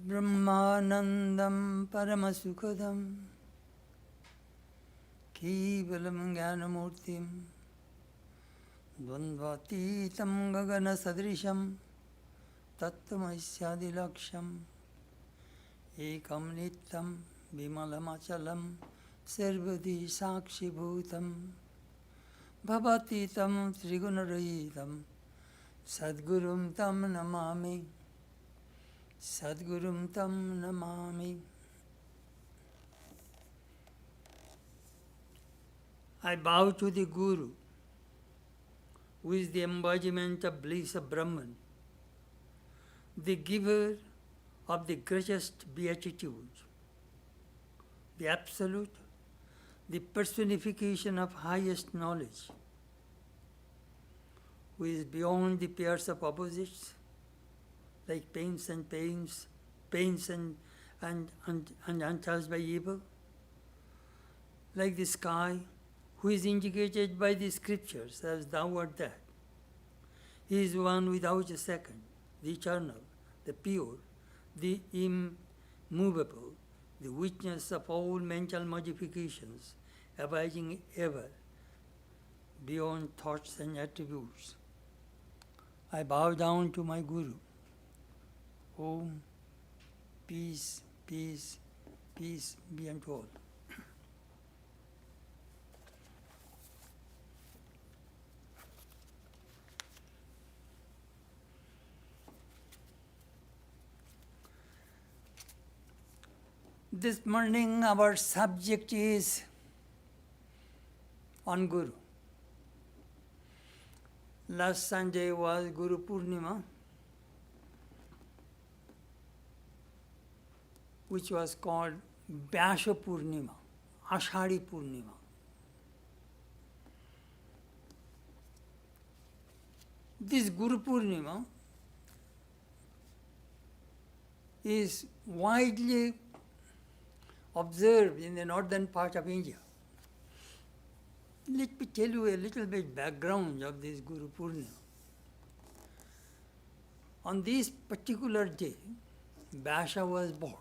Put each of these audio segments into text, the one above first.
Brahmanandam Paramasukadam Kevalam Jnanamurtim Dvandvatitam Gagana Sadrisham Tattvamasya Laksham Ekam Nityam Vimalamachalam Sarvadi Sakshi Bhutam Bhavatitam Trigunarayitam Sadgurum Tam Namami Sadgurum Tam Namami. I bow to the Guru, who is the embodiment of bliss of Brahman, the giver of the greatest beatitude, the Absolute, the personification of highest knowledge, who is beyond the pairs of opposites, like pains and untouched by evil, like the sky, who is indicated by the scriptures as thou art that. He is one without a second, the eternal, the pure, the immovable, the witness of all mental modifications, abiding ever beyond thoughts and attributes. I bow down to my Guru. Om, peace, peace, peace be unto all. This morning our subject is on Guru. Last Sunday was Guru Purnima, which was called Vyasa Purnima, Ashadi Purnima. This Guru Purnima is widely observed in the northern part of India. Let me tell you a little bit background of this Guru Purnima. On this particular day, Vyasa was born.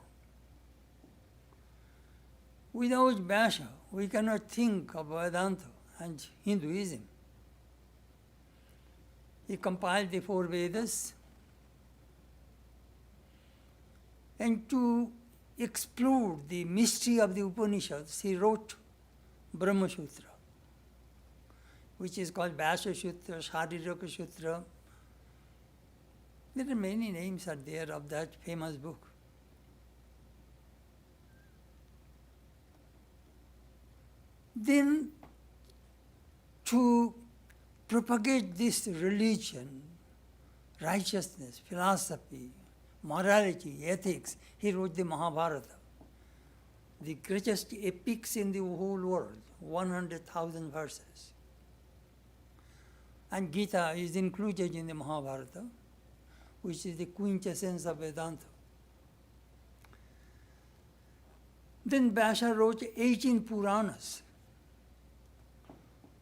Without Vyasa, we cannot think of Vedanta and Hinduism. He compiled the 4 Vedas, and to explore the mystery of the Upanishads, he wrote Brahma Sutra, which is called Vyasa Sutra, Shariraka Sutra. There are many names are there of that famous book. Then, to propagate this religion, righteousness, philosophy, morality, ethics, he wrote the Mahabharata, the greatest epics in the whole world, 100,000 verses. And Gita is included in the Mahabharata, which is the quintessence of Vedanta. Then Vyasa wrote 18 Puranas,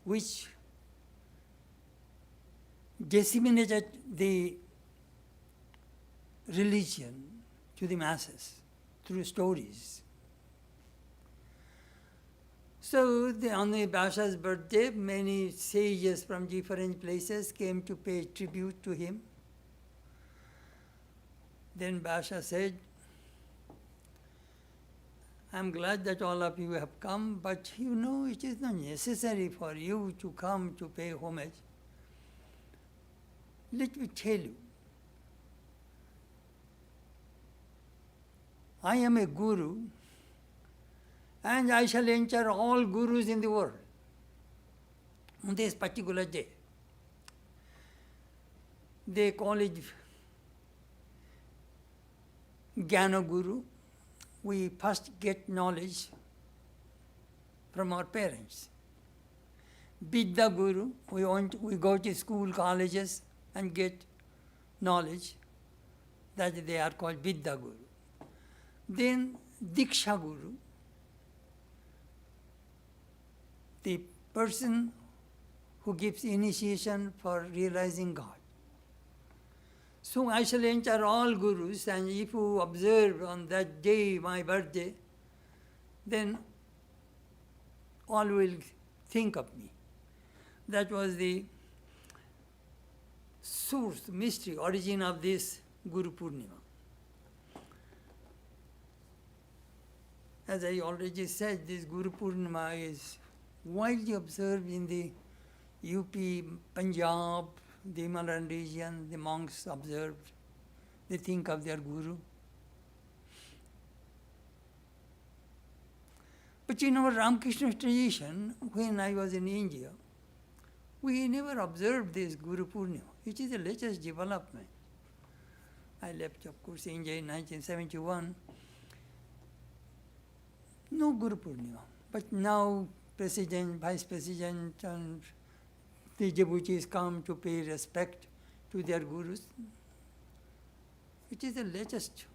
which disseminated the religion to the masses through stories. So on the Vyasa's birthday, many sages from different places came to pay tribute to him. Then Vyasa said, I'm glad that all of you have come, but you know it is not necessary for you to come to pay homage. Let me tell you, I am a guru, and I shall enter all gurus in the world on this particular day. They call it Jnana Guru. We first get knowledge from our parents. Vidya Guru, we go to school, colleges, and get knowledge. That they are called Vidya Guru. Then Diksha Guru, the person who gives initiation for realizing God. So I shall enter all gurus, and if you observe on that day, my birthday, then all will think of me. That was the source, mystery, origin of this Guru Purnima. As I already said, this Guru Purnima is widely observed in the UP, Punjab, the Himalayan region. The monks observed, they think of their Guru. But in our Ramakrishna tradition, when I was in India, we never observed this Guru Purnima. It is the latest development. I left, of course, India in 1971. No Guru Purnima. But now President, Vice President, and the devotees come to pay respect to their gurus. It is the latest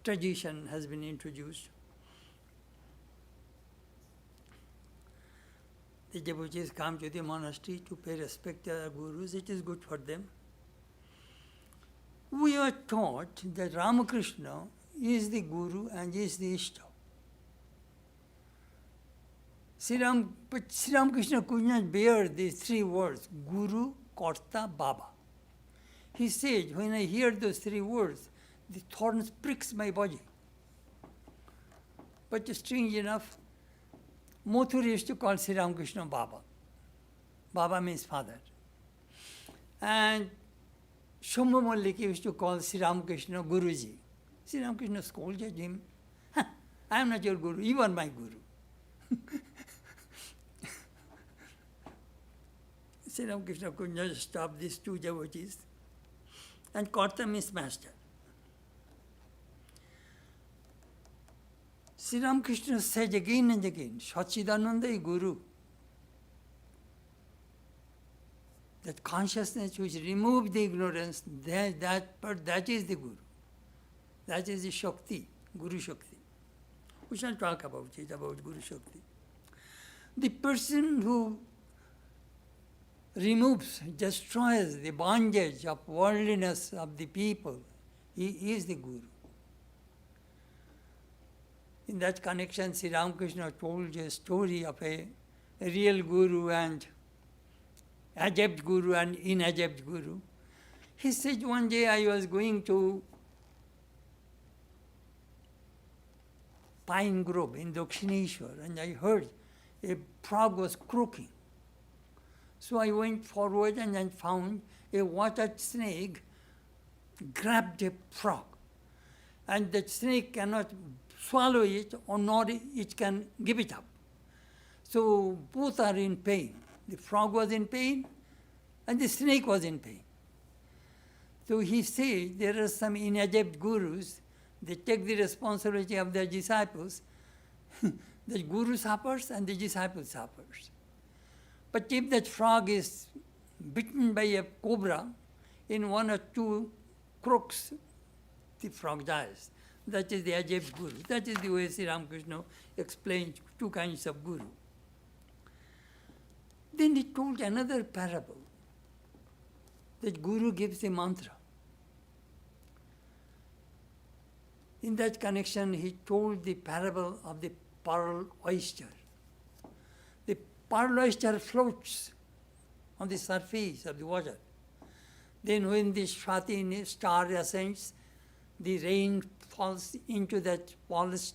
tradition has been introduced. The devotees come to the monastery to pay respect to their gurus. It is good for them. We are taught that Ramakrishna is the Guru and is the Ishta. But Sri Ramakrishna could not bear these three words, Guru, Karta, Baba. He said, when I hear those three words, the thorns pricks my body. But strange enough, Mathur used to call Sri Ramakrishna Baba. Baba means father. And Shambhu Malik used to call Sri Ramakrishna Guruji. Sri Ramakrishna scolded him, I am not your Guru, you are my Guru. Sri Ramakrishna could not stop these two devotees. And Karta means master. Sri Ramakrishna said again and again, Satchidananda is Guru. That consciousness which removes the ignorance, that is the Guru. That is the Shakti, Guru Shakti. We shall talk about it, about Guru Shakti. The person who removes, destroys the bondage of worldliness of the people, he is the Guru. In that connection, Sri Ramakrishna told a story of a real Guru and adept Guru and inadept Guru. He said, one day I was going to Pine Grove in Dakshineshwar, and I heard a frog was croaking. So I went forward and I found a water snake grabbed a frog. And the snake cannot swallow it, or nor it can give it up. So both are in pain. The frog was in pain and the snake was in pain. So he said there are some inadept gurus, they take the responsibility of their disciples. The guru suffers and the disciple suffers. But if that frog is bitten by a cobra, in one or two crooks, the frog dies. That is the adept Guru. That is the way Sri Ramakrishna explained two kinds of Guru. Then he told another parable, that Guru gives the mantra. In that connection, he told the parable of the pearl oyster. The pearl oyster floats on the surface of the water. Then when the Swati star ascends, the rain falls into that polished,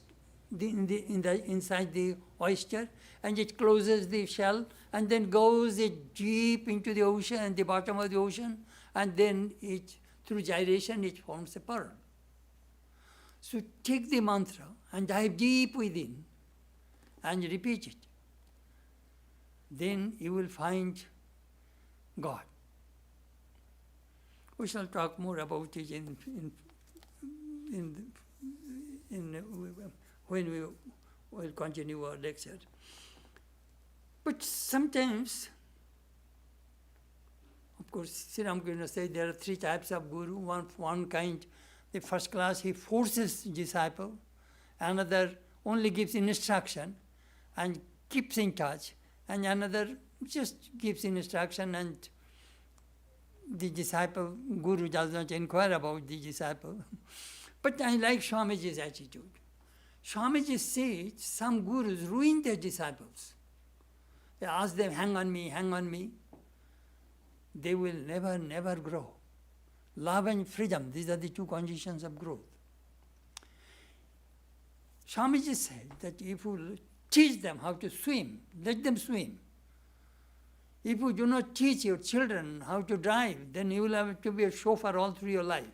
inside the oyster, and it closes the shell, and then goes deep into the ocean and the bottom of the ocean, and then it, through gyration, it forms a pearl. So take the mantra and dive deep within and repeat it. Then you will find God. We shall talk more about it when we will continue our lecture. But sometimes, of course, Sri Ramakrishna said there are three types of Guru. One kind, the first class, he forces disciple. Another, only gives instruction and keeps in touch, and another just gives instruction and the disciple, Guru does not inquire about the disciple. But I like Swamiji's attitude. Swamiji says some gurus ruin their disciples. They ask them, hang on me, hang on me. They will never, never grow. Love and freedom, these are the two conditions of growth. Swamiji said that if you teach them how to swim, let them swim. If you do not teach your children how to drive, then you will have to be a chauffeur all through your life.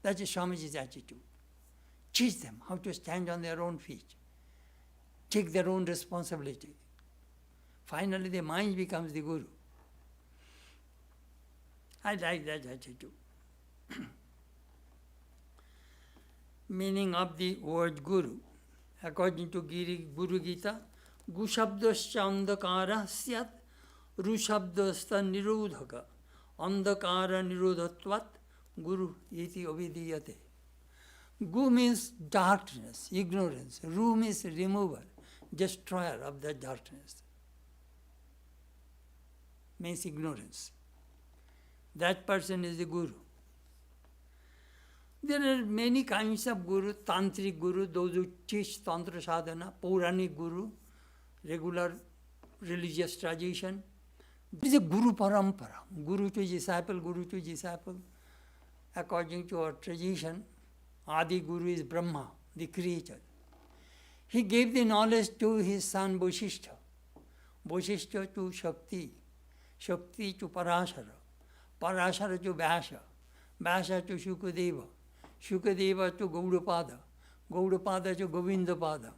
That is Swamiji's attitude. Teach them how to stand on their own feet, take their own responsibility. Finally, the mind becomes the guru. I like that attitude. Meaning of the word guru. According to Guru Gita, gu shabdascha andakara syat, ru shabdasta nirodhaka, andakara nirodhatvat, guru iti avidiyate. Gu means darkness, ignorance. Ru means remover, destroyer of that darkness. Means ignorance. That person is the guru. There are many kinds of guru, tantric guru, those who teach tantra sadhana, Puranic guru, regular religious tradition. There is a guru parampara, guru to disciple, guru to disciple. According to our tradition, Adi Guru is Brahma, the creator. He gave the knowledge to his son Vasishtha, Vasishtha to Shakti, Shakti to Parashara, Parashara to Vyasa, Vyasa to Shukadeva, Shukadeva to Gaudapada, Gaudapada to Govindapada,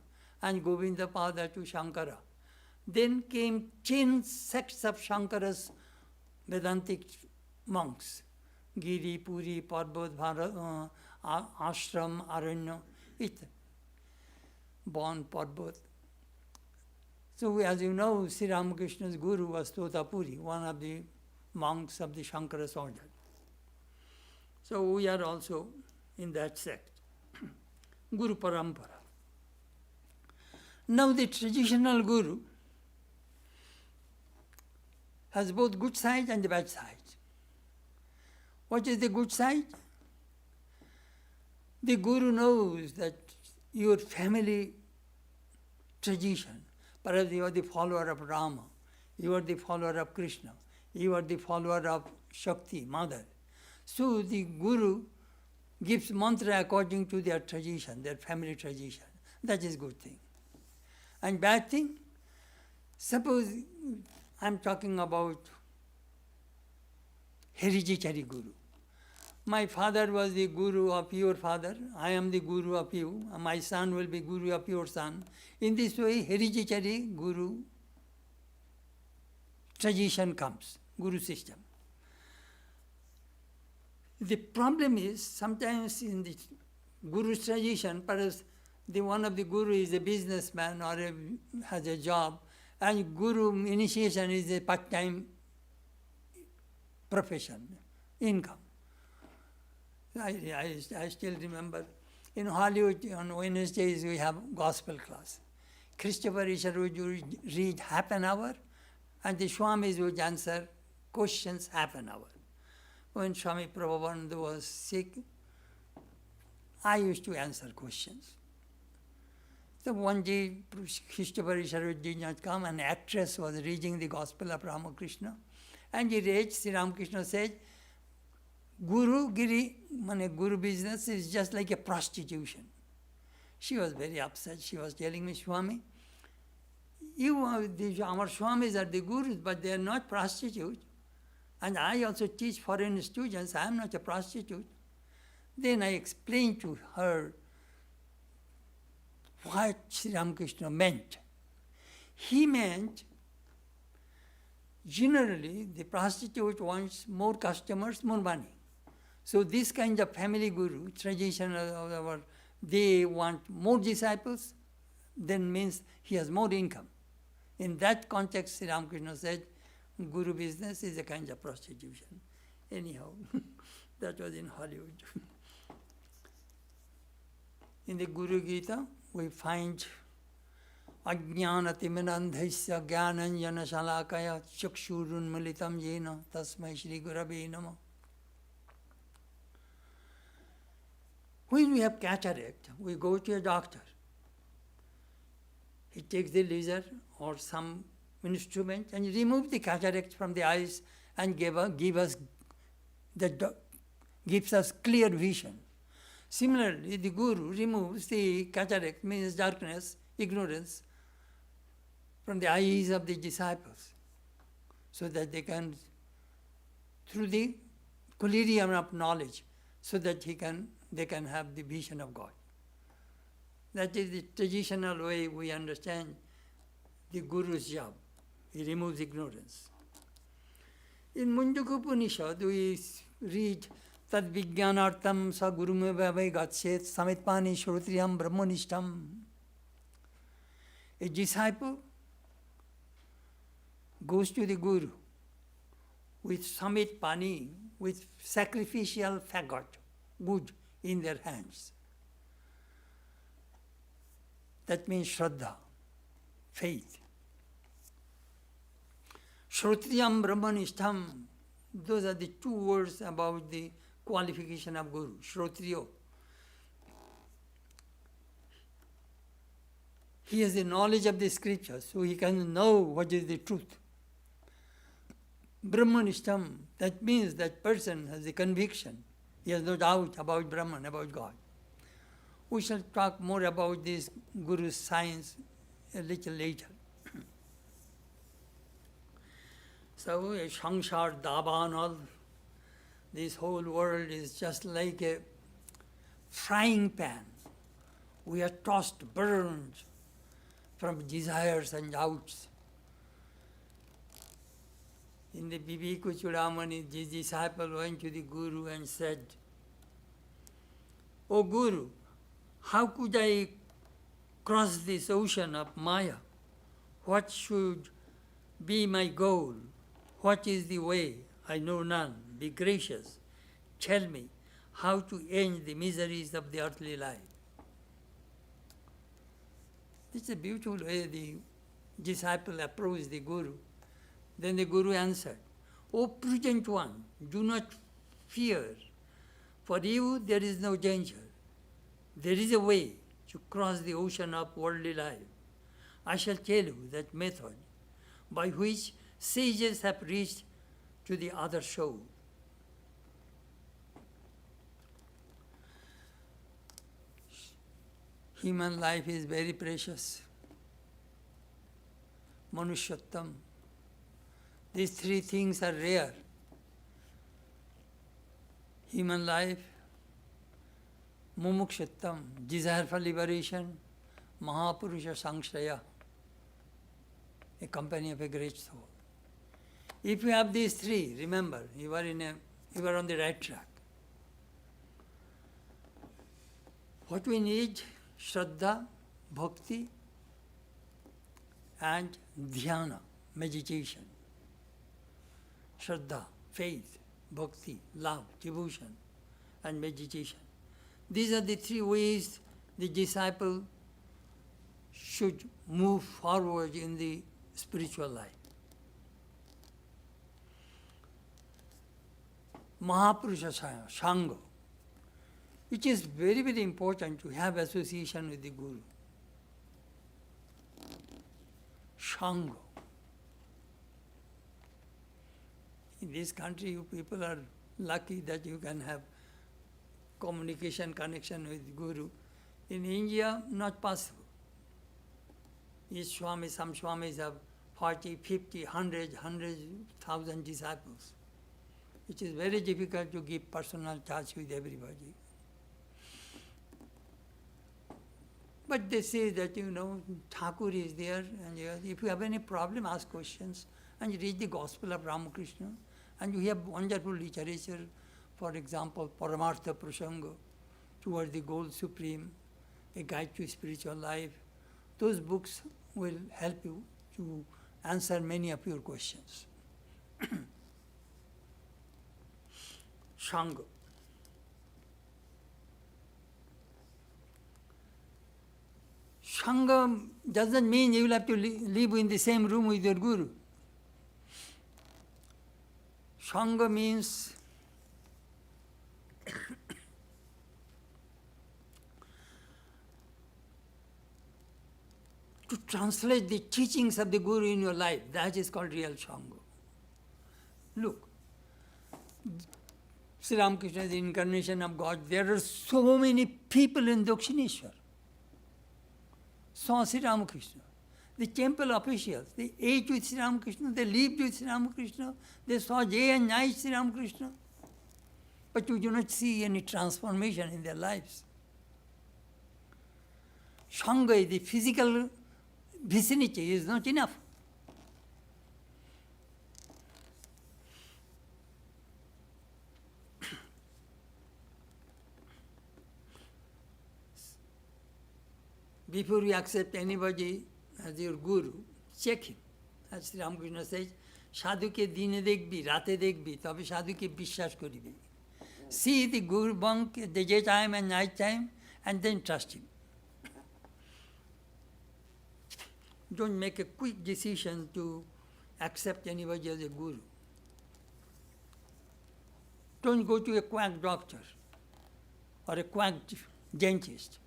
and Govindapada to Shankara. Then came 10 sects of Shankara's Vedantic monks, Giri, Puri, Parbat, Ashram, Aranya, born Parbat. So as you know, Sri Ramakrishna's guru was Totapuri, one of the monks of the Shankara's order. So we are also in that sect. Guru Parampara. Now the traditional guru has both good side and bad side. What is the good side? The guru knows that your family tradition, perhaps you are the follower of Rama, you are the follower of Krishna, you are the follower of Shakti, mother. So the guru gives mantra according to their tradition, their family tradition. That is good thing. And bad thing, suppose I'm talking about hereditary guru. My father was the guru of your father, I am the guru of you, my son will be guru of your son. In this way, hereditary guru tradition comes, guru system. The problem is, sometimes in the guru tradition, perhaps one of the guru is a businessman or has a job, and guru initiation is a part-time profession, income. I still remember, in Hollywood on Wednesdays we have gospel class. Christopher Isher would read half an hour, and the Swamis would answer questions half an hour. When Swami Brahmananda was sick, I used to answer questions. So one day, Christopher Isher did not come, an actress was reading the Gospel of Ramakrishna, and he read, Sri Ramakrishna said, Guru business is just like a prostitution. She was very upset. She was telling me, Swami, our Swamis are the gurus, but they are not prostitutes. And I also teach foreign students, I am not a prostitute. Then I explained to her what Sri Ramakrishna meant. He meant, generally, the prostitute wants more customers, more money. So this kind of family guru, tradition of our, they want more disciples, then means he has more income. In that context, Sri Ramakrishna said, guru business is a kind of prostitution. Anyhow, that was in Hollywood. In the Guru Gita, we find Ajnanatimirandhaisya Jnananjana Shalakaya Chakshurunmilitam Yena Tasmai Shri Gurave Namah. When we have cataract, we go to a doctor. He takes the laser or some instrument and removes the cataract from the eyes and gives us clear vision. Similarly, the Guru removes the cataract, means darkness, ignorance, from the eyes of the disciples, so that they can, through the collyrium of knowledge, so that they can have the vision of God. That is the traditional way we understand the Guru's job. He removes ignorance. In Mundaka Upanishad, we read Tad Vijnanartam Sa Gurumeva Gatset Samitpani Shrotriyam Brahmanishtam. A disciple goes to the Guru with samit pani, with sacrificial fagot, wood in their hands. That means Shraddha, faith. Shrotriyam Brahmanishtam, those are the two words about the qualification of Guru. Shrotriyo. He has the knowledge of the scriptures, so he can know what is the truth. Brahmanishtam, that means that person has the conviction. He has no doubt about Brahman, about God. We shall talk more about this Guru's science a little later. So, a Sangsar Daban, all this whole world is just like a frying pan. We are tossed, burned from desires and doubts. In the Bibiku Chudamani, this disciple went to the Guru and said, "O Guru, how could I cross this ocean of Maya? What should be my goal? What is the way? I know none. Be gracious. Tell me how to end the miseries of the earthly life." It's a beautiful way the disciple approached the Guru. Then the Guru answered, "O prudent one, do not fear. For you there is no danger. There is a way to cross the ocean of worldly life. I shall tell you that method by which sages have reached to the other shore." Human life is very precious. Manushyatam. These three things are rare. Human life, mumukshatam, desire for liberation, Mahapurusha Sangshraya, a company of a great soul. If you have these three, remember, you are on the right track. What we need, Shraddha, Bhakti, and Dhyana, meditation. Shraddha, faith, Bhakti, love, devotion, and meditation. These are the three ways the disciple should move forward in the spiritual life. Mahapurusha Sangha. It is very, very important to have association with the Guru. Sangha. In this country, you people are lucky that you can have communication, connection with Guru. In India, not possible. Each Swami, some Swamis have 40, 50, 100, 100,000 disciples. It is very difficult to keep personal touch with everybody. But they say that, Thakur is there, and if you have any problem, ask questions, and read the Gospel of Ramakrishna, and you have wonderful literature, for example, Paramartha Prasanga, Towards the Goal Supreme, A Guide to Spiritual Life. Those books will help you to answer many of your questions. Sangha. Sangha doesn't mean you will have to live in the same room with your guru. Sangha means to translate the teachings of the guru in your life. That is called real Sangha. Look, Sri Ramakrishna is the incarnation of God. There are so many people in Dakshineshwar. Saw Sri Ramakrishna. The temple officials, they ate with Sri Ramakrishna, they lived with Sri Ramakrishna, they saw day and night Sri Ramakrishna. But you do not see any transformation in their lives. Sangha, the physical vicinity, is not enough. Before you accept anybody as your guru, check him. As Sri Ramakrishna says, sadhuke dine dekhbi, rate dekhbi, tabe sadhuke bishwas koribi. See the guru monk at the daytime and night time, and then trust him. Don't make a quick decision to accept anybody as a guru. Don't go to a quack doctor or a quack dentist.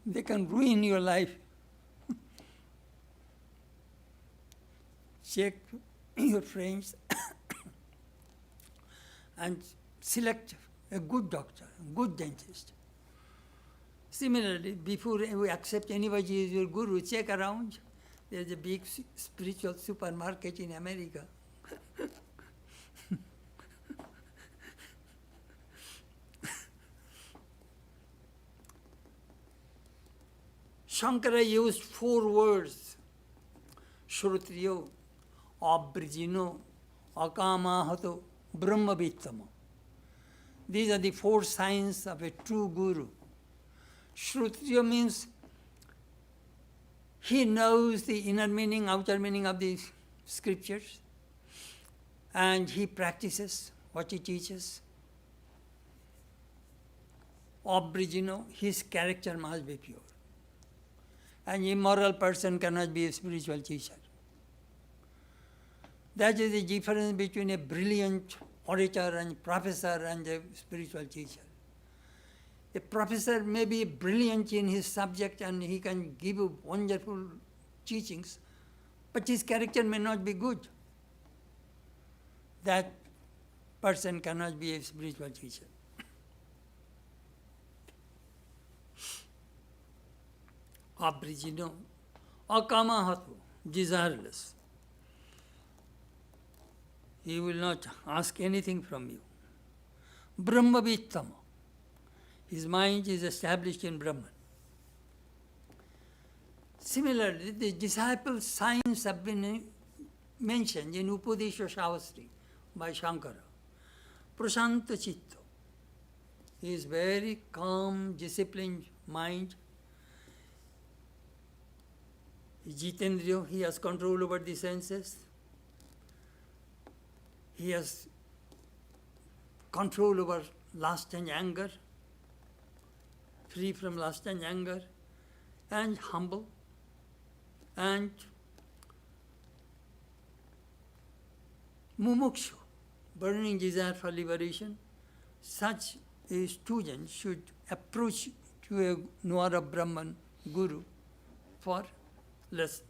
They can ruin your life. Check your friends and select a good doctor, a good dentist. Similarly, before we accept anybody as your guru, check around. There's a big spiritual supermarket in America. Shankara used 4 words: Shrutriyo, Abrijino, Akamahato, Brahmavittama. These are the 4 signs of a true guru. Shrutriyo means he knows the inner meaning, outer meaning of the scriptures, and he practices what he teaches. Abrijino, his character must be pure. An immoral person cannot be a spiritual teacher. That is the difference between a brilliant orator and professor and a spiritual teacher. A professor may be brilliant in his subject and he can give you wonderful teachings, but his character may not be good. That person cannot be a spiritual teacher. Abrijino, akamahato, desireless. He will not ask anything from you. Brahmavittama, his mind is established in Brahman. Similarly, the disciples' signs have been mentioned in Upadesha Shastri by Shankara. Prashanta Chitta, he is very calm, disciplined mind. Jitendriya, he has control over the senses. He has control over lust and anger, free from lust and anger, and humble, and mumukshu, burning desire for liberation. Such a student should approach to a Nwara Brahman guru for lesson.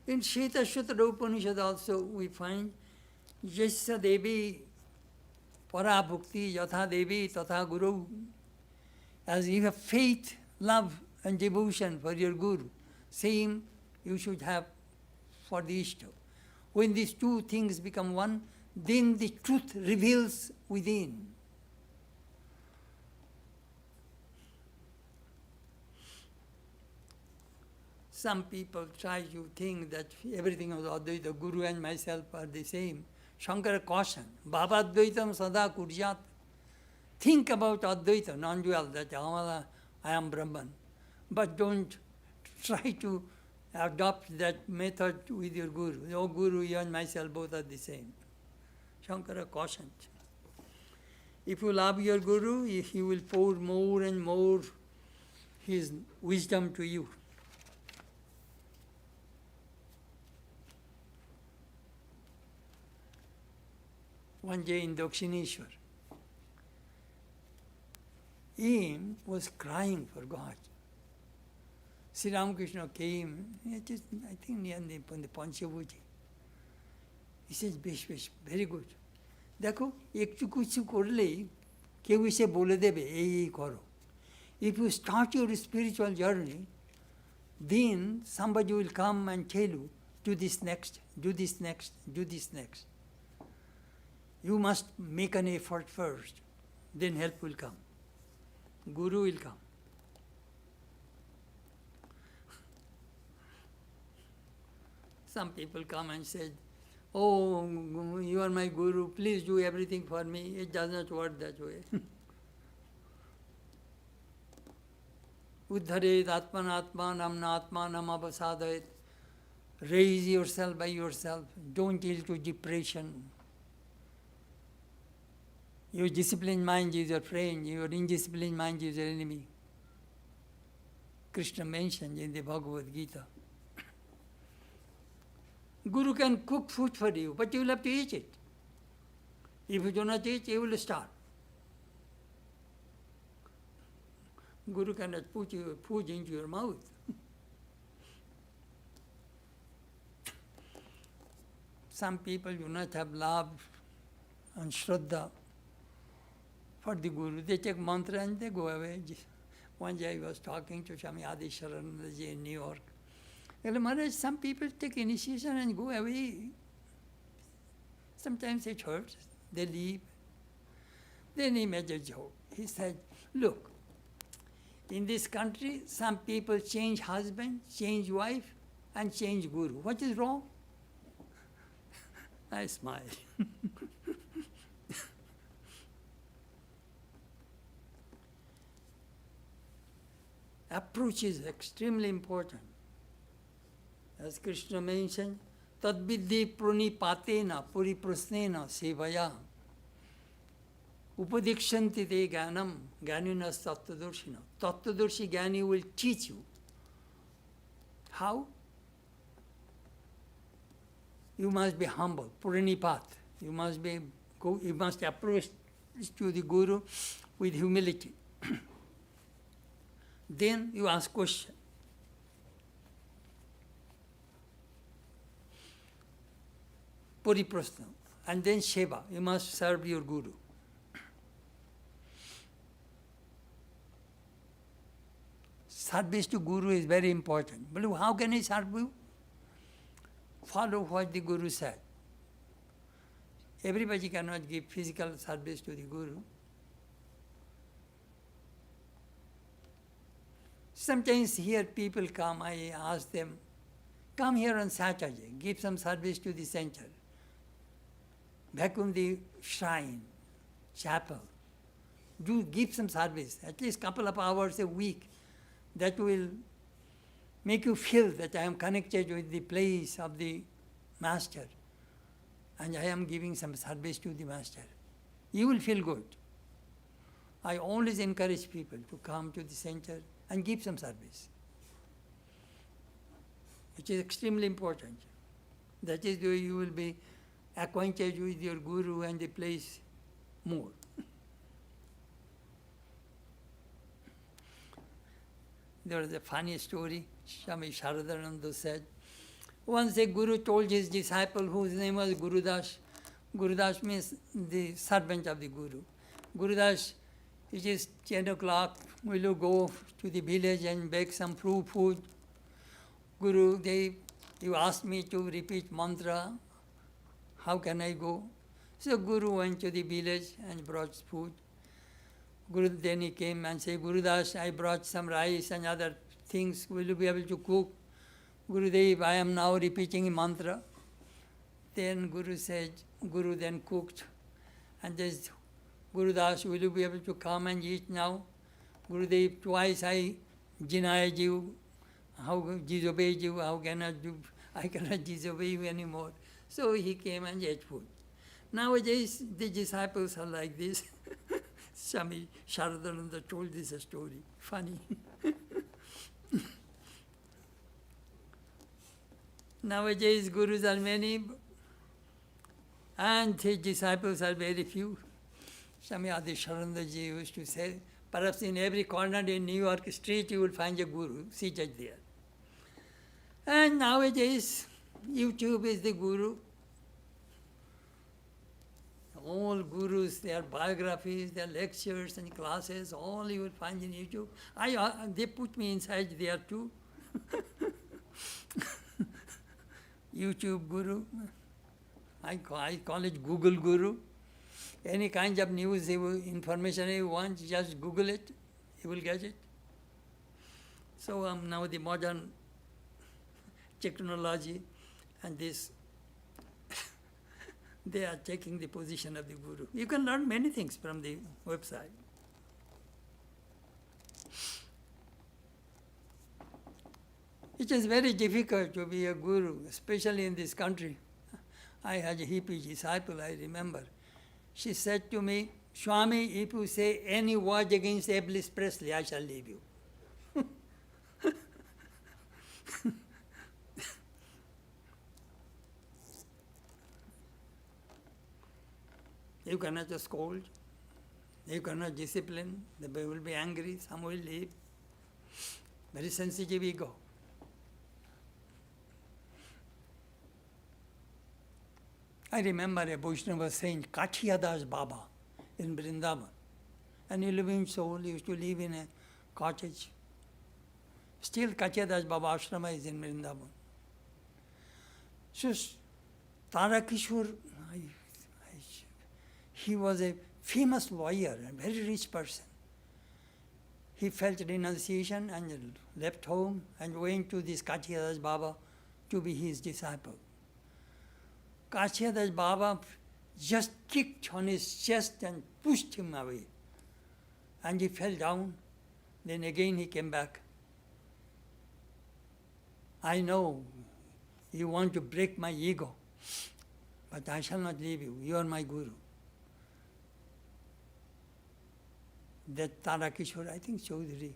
In Shvetashvatara Upanishad also we find Yasya Devi Parabhukti Yatha Devi Tatha Guru. As you have faith, love and devotion for your guru, same you should have for the Ishta. When these 2 things become one, then the truth reveals within. Some people try to think that everything of Advaita, the Guru and myself are the same. Shankara cautioned, Bhavadvaitam sada kurjat. Think about Advaita, non-dual, that I am Brahman. But don't try to adopt that method with your Guru. Oh Guru, you and myself both are the same. Shankara cautioned. If you love your Guru, he will pour more and more his wisdom to you. One day in Dakshineshwar, he was crying for God. Sri Ramakrishna came, it is, I think near the Panchabhuji. He says, Besh, Besh, very good. দেখো একটু কিছু করলেই কেউ এসে বলে দেবে এই করো. If you start your spiritual journey, then somebody will come and tell you, do this next, do this next, do this next. You must make an effort first, then help will come. Guru will come. Some people come and say, oh, you are my Guru, please do everything for me. It does not work that way. Uddharet atmanatmanam natmanam avasadayet. Raise yourself by yourself. Don't yield to depression. Your disciplined mind is your friend, your indisciplined mind is your enemy. Krishna mentioned in the Bhagavad Gita. Guru can cook food for you, but you will have to eat it. If you do not eat, you will starve. Guru cannot put your food into your mouth. Some people do not have love and shraddha for the Guru. They take mantra and they go away. One day I was talking to Swami Sharananda in New York. Maharaj, some people take initiation and go away. Sometimes it hurts, they leave. Then he made a joke. He said, look, in this country, some people change husband, change wife, and change Guru. What is wrong? I smiled. Approach is extremely important. As Krishna mentioned, tadvidhi prunipatena puriprasnena sevaya upadikshanti te jnanam jnaninas tattvadarshina. Tattvadarshi jnani will teach you how you must be humble, prunipat. You must approach to the Guru with humility. Then you ask question. Puriprasna. And then Seva. You must serve your Guru. Service to Guru is very important. But how can he serve you? Follow what the Guru said. Everybody cannot give physical service to the Guru. Sometimes here people come, I ask them, come here on Saturday, give some service to the center. Vacuum the shrine, chapel. Do give some service, at least couple of hours a week. That will make you feel that I am connected with the place of the Master and I am giving some service to the Master. You will feel good. I always encourage people to come to the center and give some service. It is extremely important. That is the way you will be acquainted with your Guru and the place more. There was a funny story, Swami Shankarananda said. Once a Guru told his disciple, whose name was Gurudas, Gurudas means the servant of the Guru. Gurudas, it is 10 o'clock, will you go to the village and bake some food? Guru, you asked me to repeat mantra, how can I go? So Guru went to the village and brought food. Guru then he came and said, Gurudas, I brought some rice and other things, will you be able to cook? Gurudev, I am now repeating a mantra. Then Guru then cooked. And this Gurudas, will you be able to come and eat now? Gurudev, twice I denied you, how disobeyed you, I cannot disobey you anymore. So he came and ate food. Nowadays, the disciples are like this. Swami Shankarananda told this story. Funny. Nowadays, gurus are many, and his disciples are very few. Swami Shankarananda ji used to say, perhaps in every corner in New York street you will find a guru seated there. And nowadays, YouTube is the guru. All gurus, their biographies, their lectures and classes, all you will find in YouTube. They put me inside there too. YouTube guru. I call it Google guru. Any kind of news, information you want, just Google it, you will get it. So now the modern technology and this, they are taking the position of the guru. You can learn many things from the website. It is very difficult to be a guru, especially in this country. I had a hippie disciple, I remember. She said to me, Swami, if you say any word against Elvis Presley, I shall leave you. You cannot just scold. You cannot discipline. The boy will be angry. Some will leave. Very sensitive ego. I remember a Vaishnava saint, Kachiyadas Baba, in Vrindavan. An 11 soul used to live in a cottage. Still Kachiyadas Baba Ashrama is in Vrindavan. So Tarakishore, he was a famous lawyer, a very rich person. He felt renunciation and left home and went to this Kachiyadas Baba to be his disciple. Kachiyadas Baba just kicked on his chest and pushed him away. And he fell down. Then again he came back. I know you want to break my ego, but I shall not leave you. You are my guru. That Tarakishore, I think Chaudhary.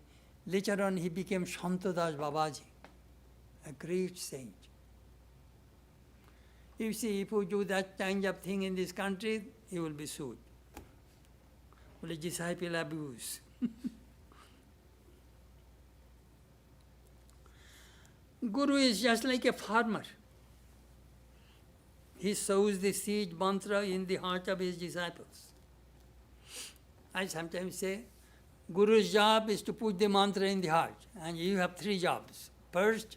Later on he became Shantadas Babaji, a great saint. You see, if you do that kind of thing in this country, you will be sued. Will a disciple abuse? Guru is just like a farmer. He sows the seed mantra in the heart of his disciples. I sometimes say, Guru's job is to put the mantra in the heart, and you have 3 jobs. First,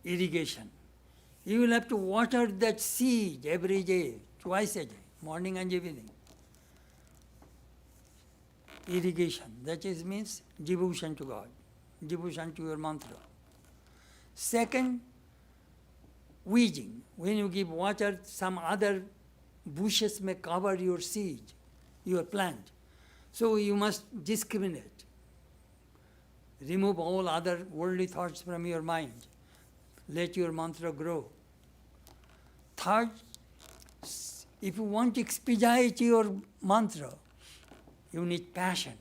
irrigation. You will have to water that seed every day, twice a day, morning and evening. Irrigation, that is means devotion to God, devotion to your mantra. Second, weeding. When you give water, some other bushes may cover your seed, your plant. So you must discriminate. Remove all other worldly thoughts from your mind. Let your mantra grow. Third, if you want to expedite your mantra, you need passion,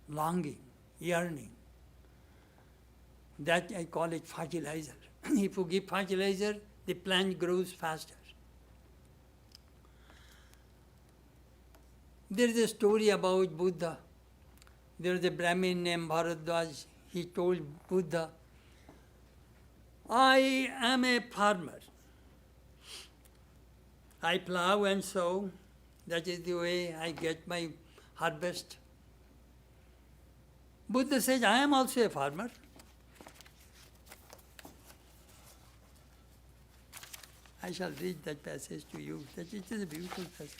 longing, yearning. That I call it fertilizer. If you give fertilizer, the plant grows faster. There is a story about Buddha. There is a Brahmin named Bharadwaj. He told Buddha, I am a farmer. I plow and sow. That is the way I get my harvest. Buddha says, I am also a farmer. I shall read that passage to you. That it is a beautiful passage.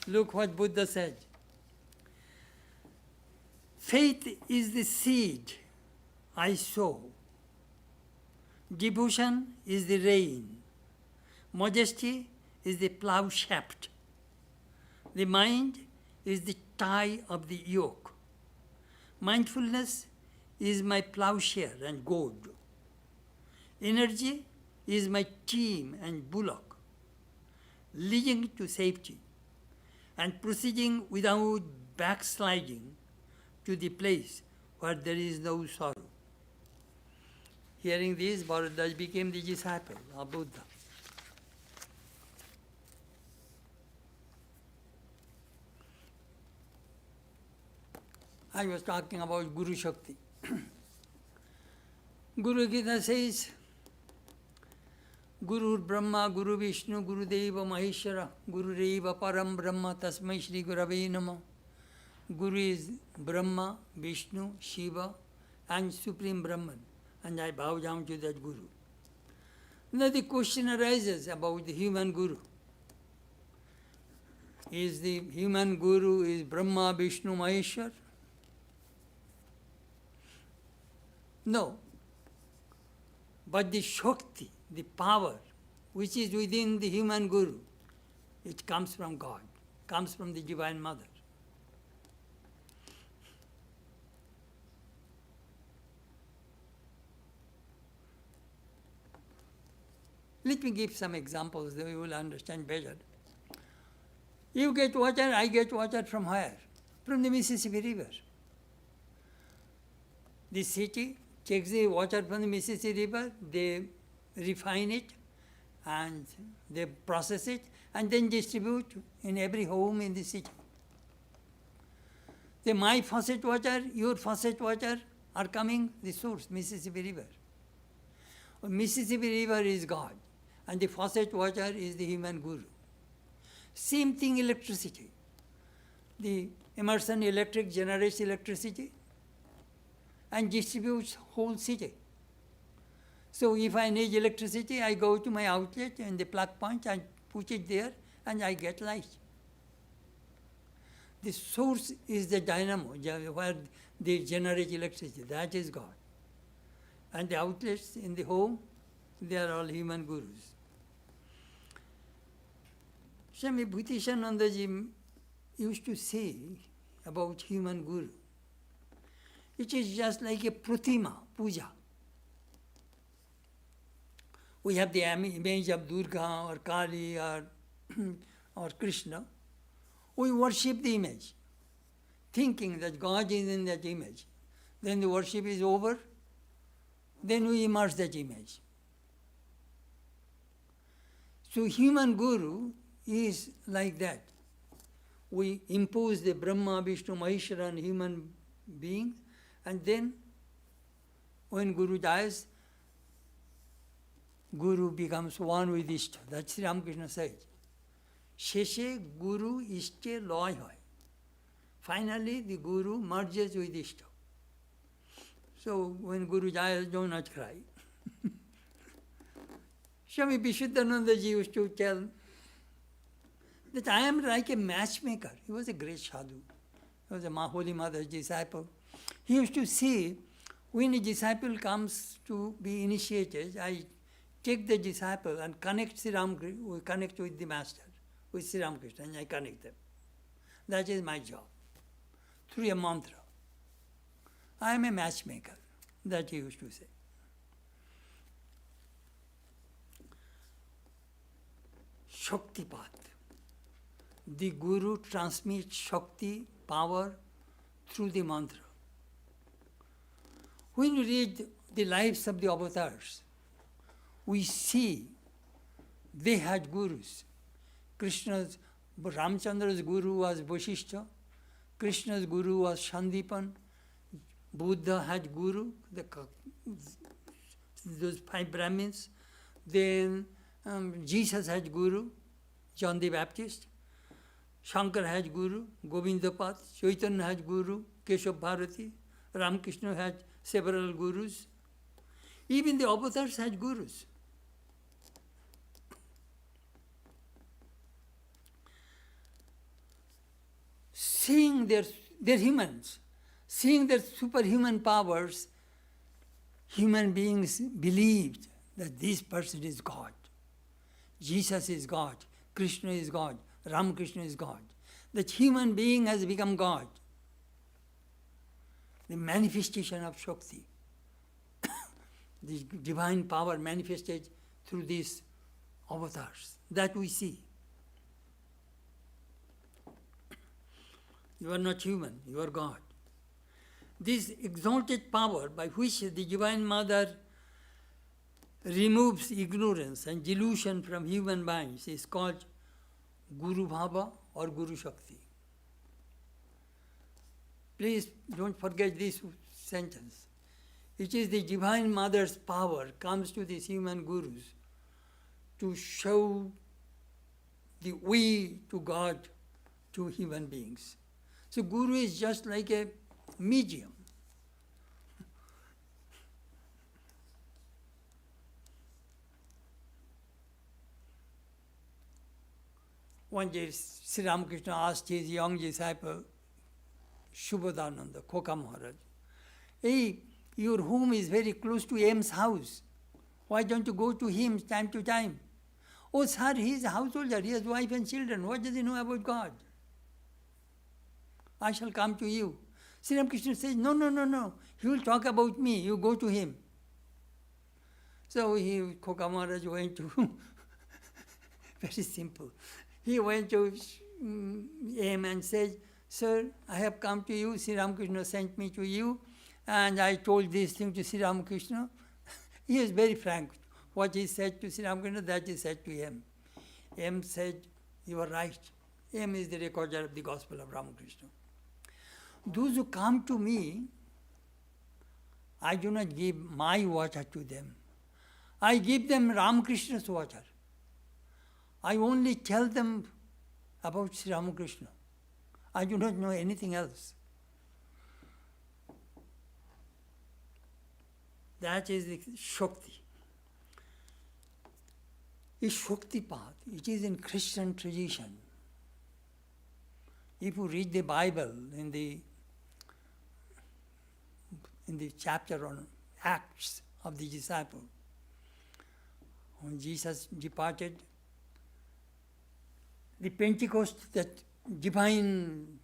Look what Buddha said. Faith is the seed I sow. Devotion is the rain. Modesty is the plough shaft. The mind is the tie of the yoke. Mindfulness is my plowshare and goad. Energy is my team and bullock, leading to safety and proceeding without backsliding to the place where there is no sorrow. Hearing this, Bharadaj became the disciple of Buddha. I was talking about Guru Shakti. Guru Gita says, Guru Brahma, Guru Vishnu, Guru Deva Maheshwara, Guru Reva Param Brahma, Tasmai Shri Gurave Namah. Guru is Brahma, Vishnu, Shiva, and Supreme Brahman. And I bow down to that Guru. Now the question arises about the human Guru. Is the human Guru is Brahma, Vishnu, Maheshwar? No. But the Shakti, the power, which is within the human Guru, it comes from God, comes from the Divine Mother. Let me give some examples, then you will understand better. You get water, I get water from where? From the Mississippi River. The city takes the water from the Mississippi River, they refine it, and they process it, and then distribute in every home in the city. The my faucet water, your faucet water are coming, the source, Mississippi River. Mississippi River is God, and the faucet water is the human Guru. Same thing, electricity. The Emerson Electric generates electricity and distributes whole city. So if I need electricity, I go to my outlet and the plug point, I put it there, and I get light. The source is the dynamo, where they generate electricity. That is God. And the outlets in the home, they are all human gurus. Swami Bhutishanandaji used to say about human guru, it is just like a pratima, puja. We have the image of Durga or Kali or Krishna. We worship the image, thinking that God is in that image. Then the worship is over, then we immerse that image. So human guru is like that. We impose the Brahma, Vishnu, Maheshwara on human being, and then when Guru dies, Guru becomes one with Ishta. That's Sri Ramakrishna says. Sheshe Guru Ishte loy hoy. Finally, the Guru merges with Ishta. So when Guru dies, do not cry. Swami Vishuddhanandaji used to tell that I am like a matchmaker. He was a great sadhu. He was a Holy Mother's disciple. He used to say, when a disciple comes to be initiated, I take the disciple and connect we connect with the master, with Sri Ramakrishna, and I connect them. That is my job, through a mantra. I am a matchmaker, that he used to say. Shaktipat. The Guru transmits Shakti, power, through the mantra. When you read the lives of the avatars, we see they had gurus. Ramchandra's guru was Vasishtha, Krishna's guru was Sandipan, Buddha had guru, those 5 Brahmins. Then Jesus had guru, John the Baptist. Shankar had guru, Govindapad. Chaitanya had guru, Keshav Bharati. Ramakrishna had several gurus. Even the avatars had gurus. Seeing their humans, seeing their superhuman powers, human beings believed that this person is God. Jesus is God, Krishna is God, Ramakrishna is God. That human being has become God. The manifestation of Shakti, the divine power manifested through these avatars, that we see. You are not human, you are God. this exalted power by which the Divine Mother removes ignorance and delusion from human minds is called Guru Bhava or Guru Shakti. Please don't forget this sentence. It is the Divine Mother's power comes to these human gurus to show the way to God to human beings. So Guru is just like a medium. One day Sri Ramakrishna asked his young disciple, Shubhadananda, Koka Maharaj, hey, your home is very close to M's house. Why don't you go to him time to time? Oh, sir, he is a householder, he has wife and children. What does he know about God? I shall come to you. Sri Ramakrishna says, no. He will talk about me. You go to him. So Koka Maharaj went to, very simple. He went to him and said, sir, I have come to you. Sri Ramakrishna sent me to you. And I told this thing to Sri Ramakrishna. He is very frank. What he said to Sri Ramakrishna, that is said to him. M said, you are right. M is the recorder of the Gospel of Ramakrishna. Those who come to me, I do not give my water to them. I give them Ramakrishna's water. I only tell them about Sri Ramakrishna. I do not know anything else. That is the Shakti. It's Shakti path. It is in Christian tradition. If you read the Bible in the chapter on Acts of the Disciple, when Jesus departed, the Pentecost, that divine,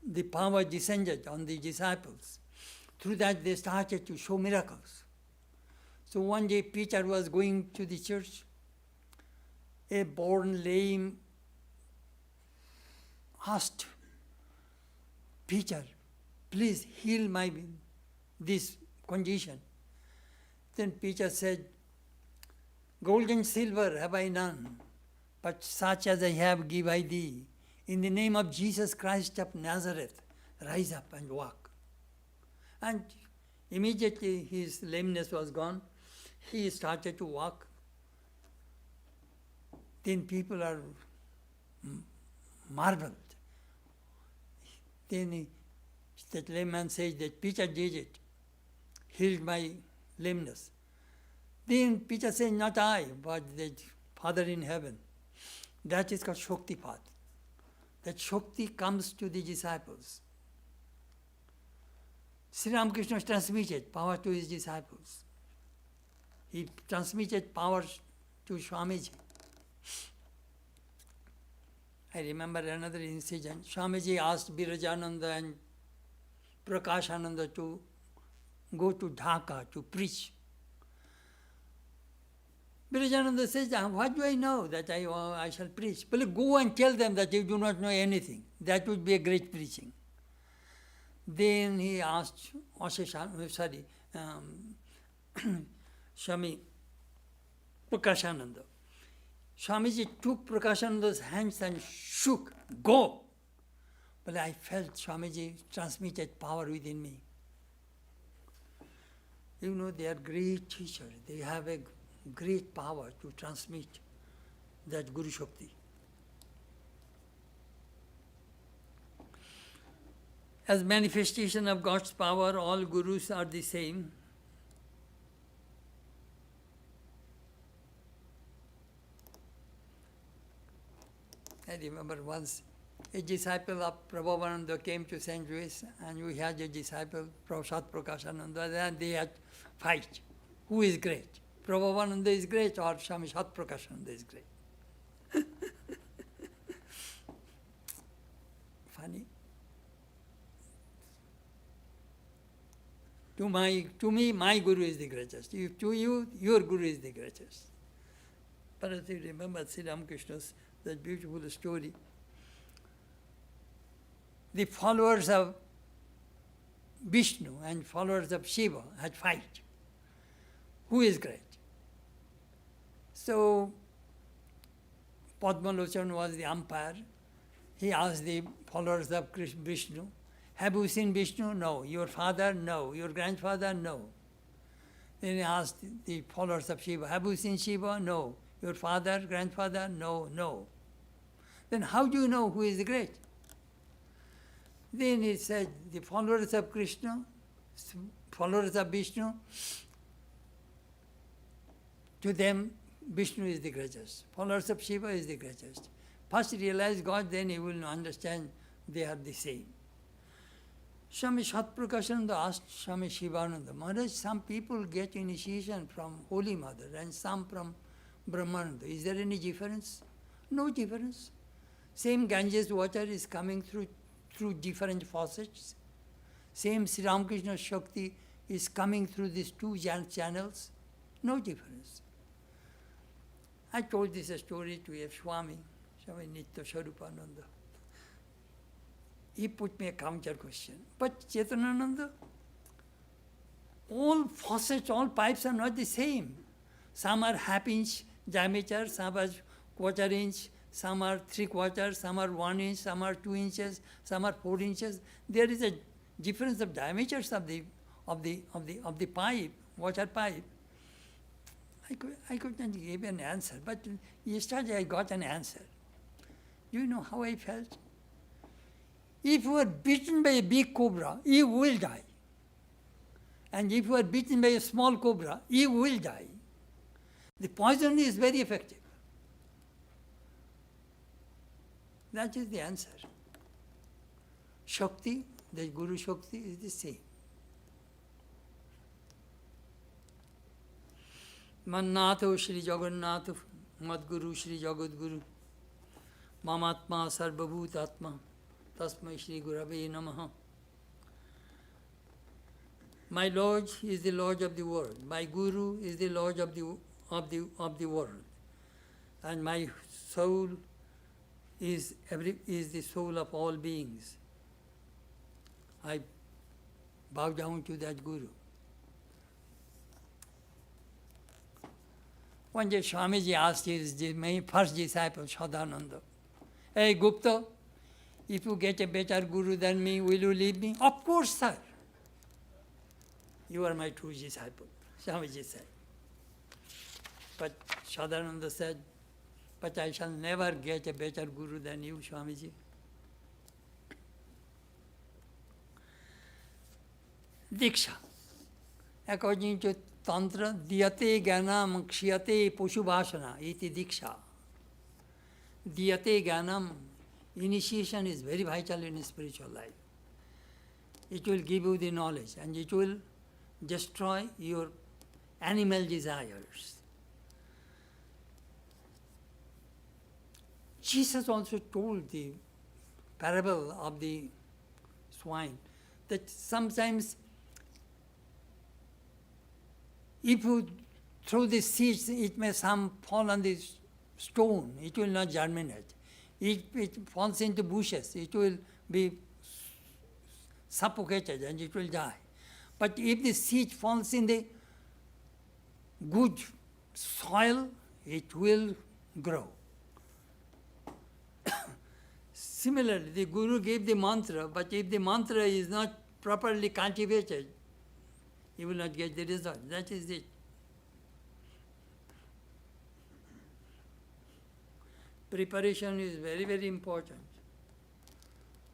the power descended on the disciples. Through that they started to show miracles. So one day Peter was going to the church. A born lame asked Peter, please heal this condition. Then Peter said, gold and silver have I none, but such as I have give I thee. In the name of Jesus Christ of Nazareth, rise up and walk. And immediately his lameness was gone. He started to walk. Then people are marveled. Then that layman says that Peter did it, healed my lameness. Then Peter said, not I, but the Father in heaven. That is called Shakti path. That Shakti comes to the disciples. Sri Ramakrishna transmitted power to his disciples. He transmitted power to Swamiji. I remember another incident. Swamiji asked Virajananda and Prakashananda to go to Dhaka to preach. Virajananda says, what do I know that I shall preach? Well, go and tell them that you do not know anything. That would be a great preaching. Then he asked Swami Prakashananda. Swamiji took Prakashananda's hands and shook, go. But I felt Swamiji transmitted power within me. You know, they are great teachers. They have a great power to transmit that Guru Shakti. As manifestation of God's power, all gurus are the same. I remember once a disciple of Prabhupada came to St. Louis, and we had a disciple, Satprakashananda, and they had fight. Who is great? Prabhupada is great or Swami Satprakashananda is great? Funny. To me, my Guru is the greatest. To you, your Guru is the greatest. But as you remember Sri Ramakrishna's that beautiful story. The followers of Vishnu and followers of Shiva had fight. Who is great? So Padmalochan was the umpire. He asked the followers of Vishnu, have you seen Vishnu? No. Your father? No. Your grandfather? No. Then he asked the followers of Shiva, have you seen Shiva? No. Your father, grandfather? No, no. Then how do you know who is great? Then he said, the followers of Krishna, followers of Vishnu, to them, Vishnu is the greatest. Followers of Shiva is the greatest. First realize God, then you will understand they are the same. Swami Satprakashananda asked Swami Shivananda, Maharaj, some people get initiation from Holy Mother and some from Brahmananda. Is there any difference? No difference. Same Ganges water is coming through different faucets. Same Sri Ramakrishna Shakti is coming through these two channels. No difference. I told this story to a Swami Nitya Sharupananda. He put me a counter question. But Chetanananda, all faucets, all pipes are not the same. Some are half-inch diameter, some are quarter-inch, some are 3/4, some are 1 inch, some are 2 inches, some are 4 inches. There is a difference of diameters of the pipe, water pipe. I could not give an answer, but yesterday I got an answer. Do you know how I felt? If you are bitten by a big cobra, you will die. And if you are bitten by a small cobra, you will die. The poison is very effective. That is the answer. Shakti, the Guru Shakti is the same. Mannatho Shri Jagannatha, Madguru Shri Jagadguru, Mamatma Sarvabhutatma, Tasmai Shri Gurave Namaha. My Lord is the Lord of the world. My Guru is the Lord of the world. And my soul is the soul of all beings. I bow down to that Guru. One day Swamiji asked his first disciple, Sadananda, hey Gupta, if you get a better Guru than me, will you leave me? Of course, sir. You are my true disciple, Swamiji said. But Sadananda said, but I shall never get a better Guru than you, Swamiji. Diksha. According to Tantra, diyate jnanam kshiyate poshubhasana iti diksha. Diyate jnanam, initiation is very vital in spiritual life. It will give you the knowledge and it will destroy your animal desires. Jesus also told the parable of the swine that sometimes if you throw the seeds, it may some fall on the stone, it will not germinate. If it falls into bushes, it will be suffocated and it will die. But if the seed falls in the good soil, it will grow. Similarly, the Guru gave the mantra, but if the mantra is not properly cultivated, you will not get the result. That is it. Preparation is very, very important.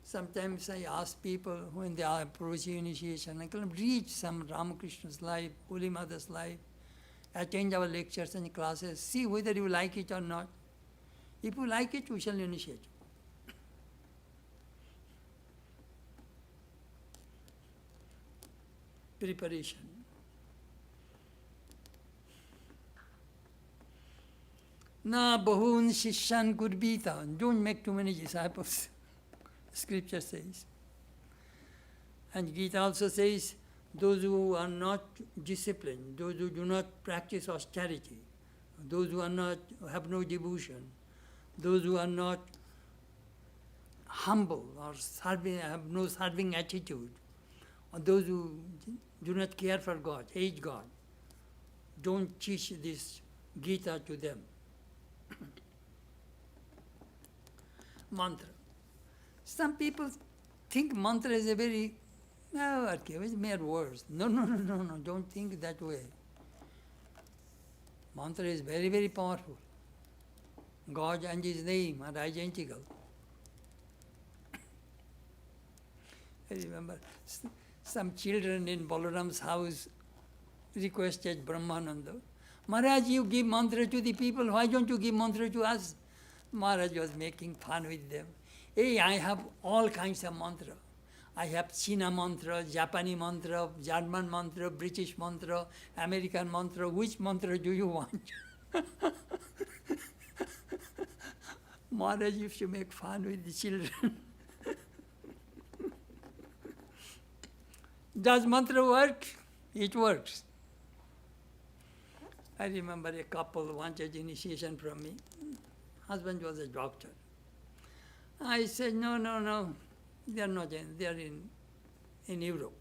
Sometimes I ask people when they are approaching initiation, I can read some Ramakrishna's life, Holy Mother's life, attend our lectures and classes, see whether you like it or not. If you like it, we shall initiate. Preparation. Na bahun shishyan kurbita. Don't make too many disciples. Scripture says. And Gita also says, those who are not disciplined, those who do not practice austerity, those who are not, have no devotion, those who are not humble or serving, have no serving attitude, or those who do not care for God, hate God, don't teach this Gita to them. Mantra. Some people think mantra is a very, no, okay, it's mere words. No, don't think that way. Mantra is very, very powerful. God and His name are identical. I remember some children in Balaram's house requested Brahmananda, Maharaj, you give mantra to the people, why don't you give mantra to us? Maharaj was making fun with them. Hey, I have all kinds of mantra. I have China mantra, Japanese mantra, German mantra, British mantra, American mantra. Which mantra do you want? Maharaj used to make fun with the children. Does mantra work? It works. I remember a couple wanted initiation from me. Husband was a doctor. I said, no, they are not they are in Europe.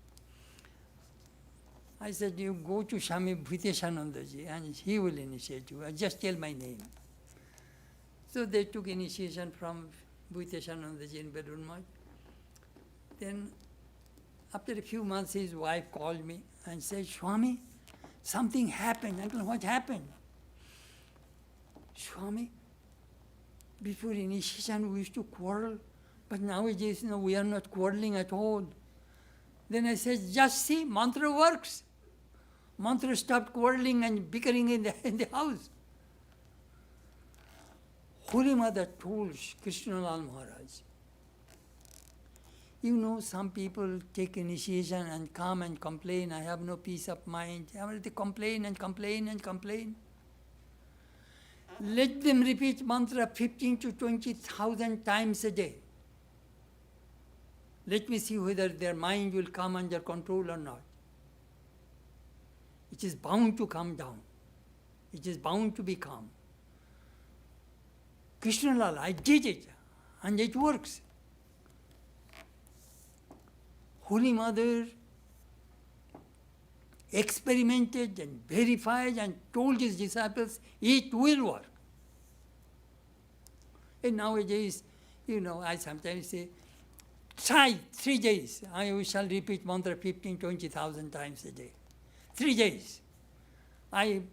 I said, you go to Swami Bhutesanandaji and he will initiate you. I just tell my name. So they took initiation from Bhutesanandaji in Bedroom Mart. Then after a few months, his wife called me and said, Swami, something happened. I don't know what happened. Swami, before initiation we used to quarrel, but nowadays we are not quarreling at all. Then I said, just see, mantra works. Mantra stopped quarreling and bickering in the house. Holy Mother told Krishnalal Maharaj, some people take initiation and come and complain, I have no peace of mind. They complain and complain and complain. Let them repeat mantra 15 to 20,000 times a day. Let me see whether their mind will come under control or not. It is bound to come down. It is bound to be calm. Krishnalal, I did it, and it works. Holy Mother experimented and verified and told his disciples, it will work. And nowadays, I sometimes say, try 3 days. We shall repeat mantra 15, 20,000 times a day. 3 days. I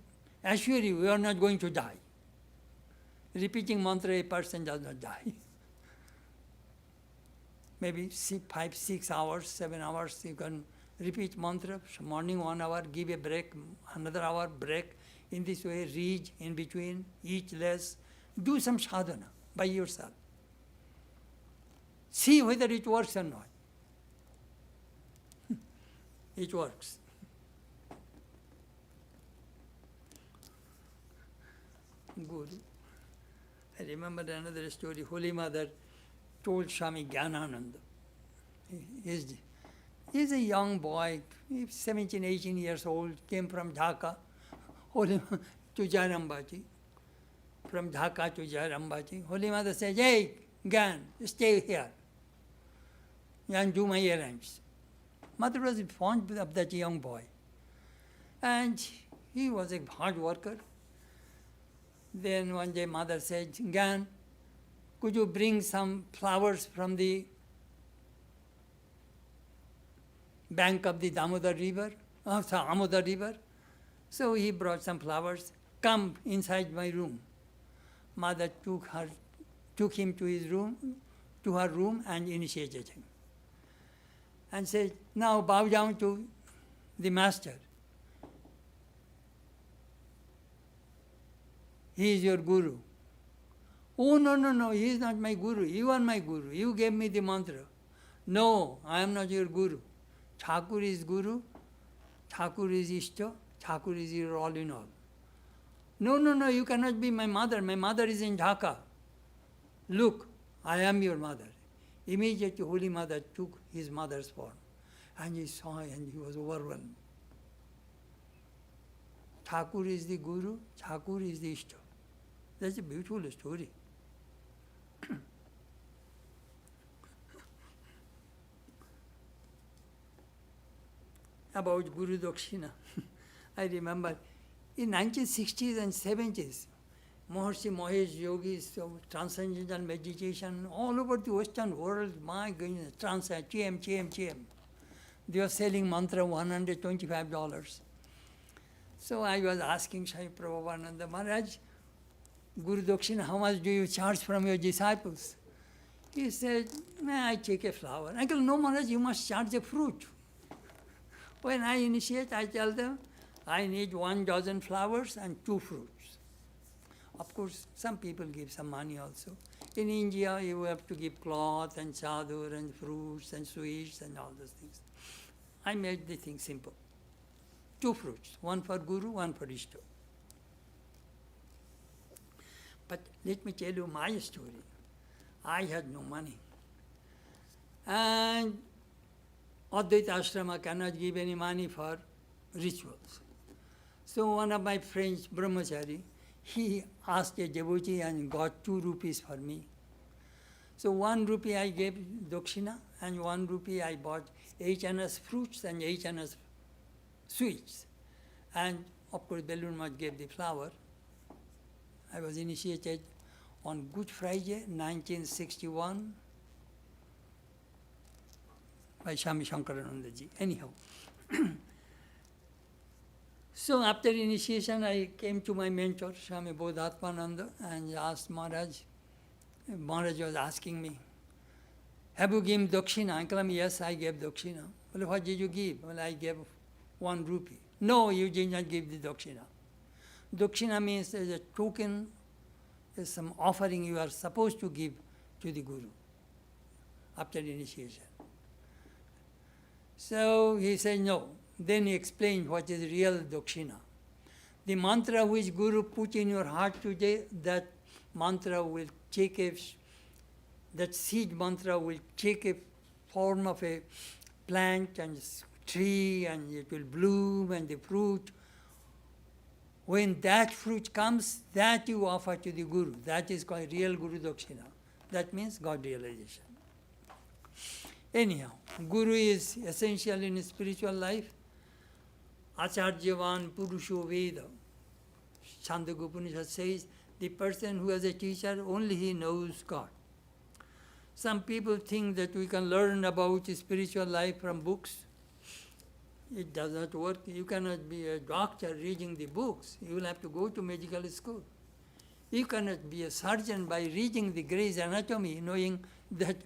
assure you, we are not going to die. Repeating mantra, a person does not die. Maybe 5, 6 hours, 7 hours, you can repeat mantra. Morning 1 hour, give a break, another hour break. In this way, read in between, eat less. Do some sadhana by yourself. See whether it works or not. It works. Good. I remember another story. Holy Mother told Swami Jnanananda. He's a young boy, 17, 18 years old, came from Dhaka to Jairambaji. From Dhaka to Jairambaji. Holy Mother said, hey, Gyan, stay here and do my errands. Mother was fond of that young boy. And he was a hard worker. Then one day Mother said, Gyan, could you bring some flowers from the bank of the Damodar River, Amodar River? So he brought some flowers. Come inside my room. Mother took him to her room and initiated him. And said, now bow down to the master. He is your guru. Oh, no, he is not my guru. You are my guru. You gave me the mantra. No, I am not your guru. Thakur is guru. Thakur is Ishta. Thakur is your all in all. No, you cannot be my mother. My mother is in Dhaka. Look, I am your mother. Immediately, Holy Mother took his mother's form. And he saw and he was overwhelmed. Thakur is the guru. Thakur is the Ishta. That's a beautiful story. about Guru Dakshina. I remember in 1960s and 70s, Maharishi Mahesh yogis of transcendental meditation all over the Western world, my goodness, TM. They were selling mantra $125. So I was asking Swami Brahmananda, Maharaj, Guru Dakshina, how much do you charge from your disciples? He said, I take a flower. I go, no Maharaj, you must charge a fruit. When I initiate, I tell them, I need 1 dozen flowers and 2 fruits. Of course, some people give some money also. In India, you have to give cloth and chadur and fruits and sweets and all those things. I made the thing simple. 2 fruits, one for Guru, one for Ishto. But let me tell you my story. I had no money. And Advaita Ashrama cannot give any money for rituals. So one of my friends, Brahmachari, he asked a devotee and got 2 rupees for me. So 1 rupee I gave Dakshina and 1 rupee I bought 8 annas fruits and 8 annas sweets. And of course Belur Math gave the flower. I was initiated on Good Friday, 1961 by Swami Shankarananda ji. Anyhow. So after initiation, I came to my mentor, Swami Bodhatmananda, and asked Maharaj. Maharaj was asking me, have you given Dakshina? I told him, yes, I gave Dakshina. Well, what did you give? Well, I gave 1 rupee. No, you did not give the Dakshina. Dakshina means as a token, there's some offering you are supposed to give to the Guru after initiation. So he said no. Then he explained what is real Dakshina. The mantra which Guru put in your heart today, that mantra will take that seed mantra will take a form of a plant and tree, and it will bloom and the fruit. When that fruit comes, that you offer to the Guru. That is called real Guru Dakshina. That means God realization. Anyhow, Guru is essential in spiritual life. Acharyavan Purusho Veda. Chandogya Upanishad says, the person who has a teacher, only he knows God. Some people think that we can learn about spiritual life from books. It does not work. You cannot be a doctor reading the books. You will have to go to medical school. You cannot be a surgeon by reading the Gray's Anatomy, knowing that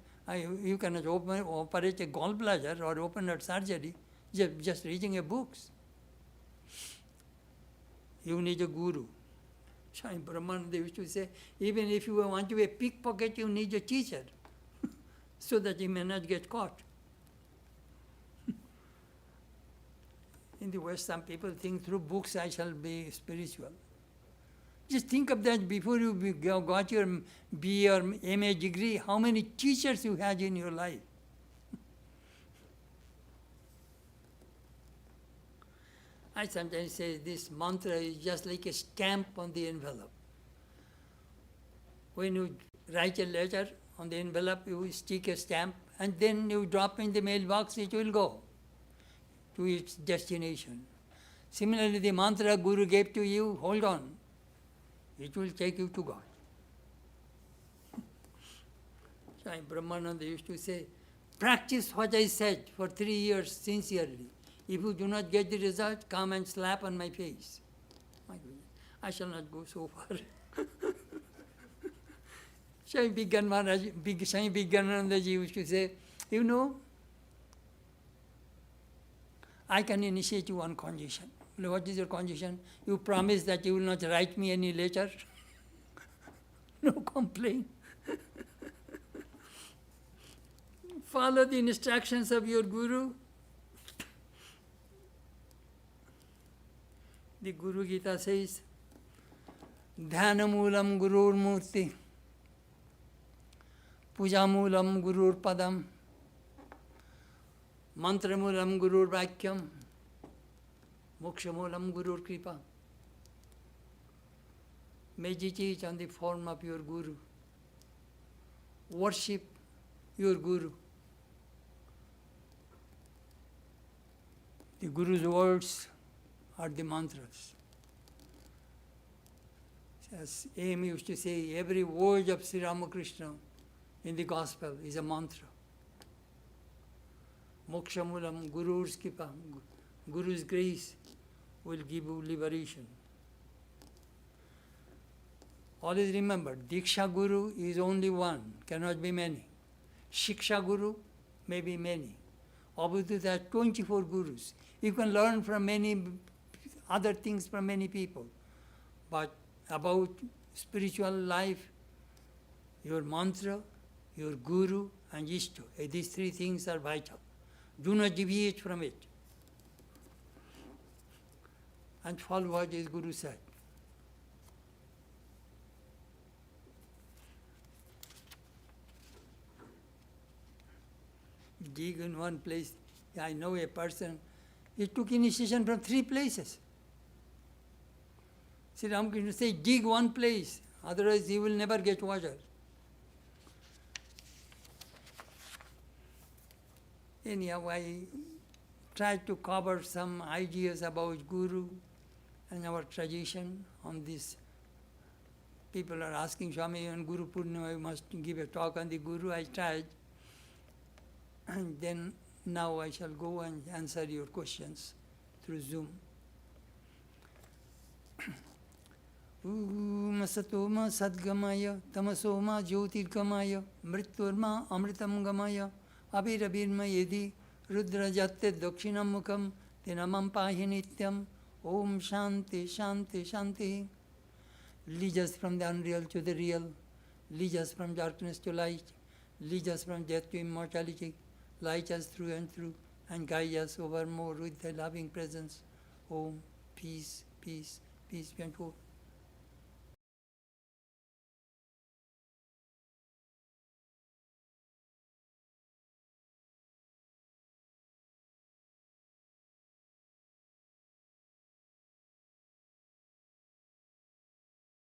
you cannot operate a gallbladder or open heart surgery just reading a books. You need a guru. Swami Brahmananda used to say, even if you want to be a pickpocket, you need a teacher so that you may not get caught. In the West, some people think through books I shall be spiritual. Just think of that before you got your BA or MA degree, how many teachers you had in your life. I sometimes say this mantra is just like a stamp on the envelope. When you write a letter on the envelope, you stick a stamp, and then you drop in the mailbox, it will go to its destination. Similarly, the mantra Guru gave to you, hold on, it will take you to God. Swami Brahmananda used to say, practice what I said for 3 years sincerely. If you do not get the result, come and slap on my face. My goodness, I shall not go so far. Swami Brahmananda ji used to say, you know, I can initiate you on condition. What is your condition? You promise that you will not write me any letter. No complaint. Follow the instructions of your Guru. The Guru Gita says, Dhanamulam Gurur Murti, Pujamulam Gurur Padam, Mantramulam Gurur Vakyam, Mokshamulam Gurur Kripa. Meditate on the form of your Guru. Worship your Guru. The Guru's words are the mantras. As A.M. used to say, every word of Sri Ramakrishna in the Gospel is a mantra. Moksha Mulam, Guru's Kripa, Guru's grace will give you liberation. Always remember, Diksha Guru is only one, cannot be many. Shiksha Guru may be many. Obviously, there are 24 Gurus. You can learn from many other things from many people. But about spiritual life, your mantra, your Guru, and Ishta, these three things are vital. Do not deviate from it. And follow what his Guru said. Dig in one place. I know a person, he took initiation from 3 places. Sri Ramakrishna said, dig one place, otherwise you will never get water. Anyhow, I tried to cover some ideas about Guru and our tradition on this. People are asking, Swami, on Guru Purnima, you must give a talk on the Guru. I tried. And then now I shall go and answer your questions through Zoom. Masatoma Sadgamaya, Tamasoma Jyotirgamaya, Mriturma Amritam Gamaya, Abhirabhirma Yedi, Rudra Jatte Dakshinam Mukham, Tinamam Pahi Nityam, Om Shanti Shanti Shanti. Lead us from the unreal to the real, lead us from darkness to light, lead us from death to immortality, light us through and guide us over more with thy loving presence. Om, peace, peace, peace be unto